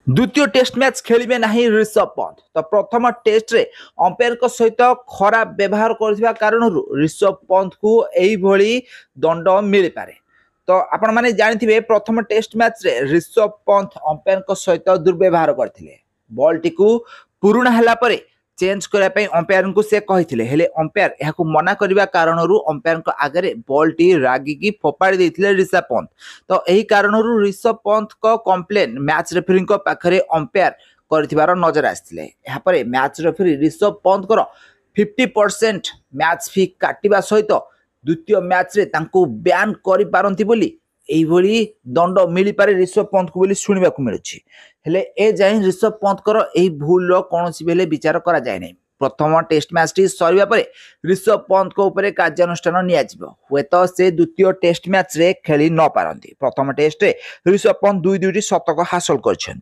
द्वितीय test match खेलिबे नाही ऋषभ पंत तो प्रथम टेस्ट रे अंपायर सहित खराब व्यवहार करथिबा कारणरू ऋषभ पंत को एई भली दंड मिल पारे। तो आपण माने जानिथिबे प्रथम टेस्ट मैच रे ऋषभ पंत अंपायर सहित दुर्व्यवहार करथिले। बॉल टी को पुराना हला परे चेंज करबा पई अंपायर को से कहिथिले, हेले अंपायर एहाकू मना करबा कारणरू अंपायर को आगे बॉल टी रागी की फोपाड़ी देथिले ऋषभ पंत। तो एही कारणरू ऋषभ पंत को कंप्लेन मैच रेफरी को पाखरे अंपायर करथिबार नजर आस्थिले। एहा परे मैच रेफरी ऋषभ पंत को 50% मैच फी काटिबा सहित द्वितीय मैच रे तांको बैन करि पारंती बोली एही भली दंड मिली पारे ऋषभ पंत को बोली सुनिबा को मिलुछि। हेले ए जाय ऋषभ पंत को एही भूल रो कोनोसी बेले विचार करा जाय नै। प्रथम टेस्ट मैच टी सरिबा परे ऋषभ पंत को ऊपर कार्यानुष्ठान निया जिवो। हुएतो से द्वितीय टेस्ट मैच रे खेली न पारंती। प्रथम टेस्ट रे ऋषभ पंत 2-2 शतक हासिल करछन।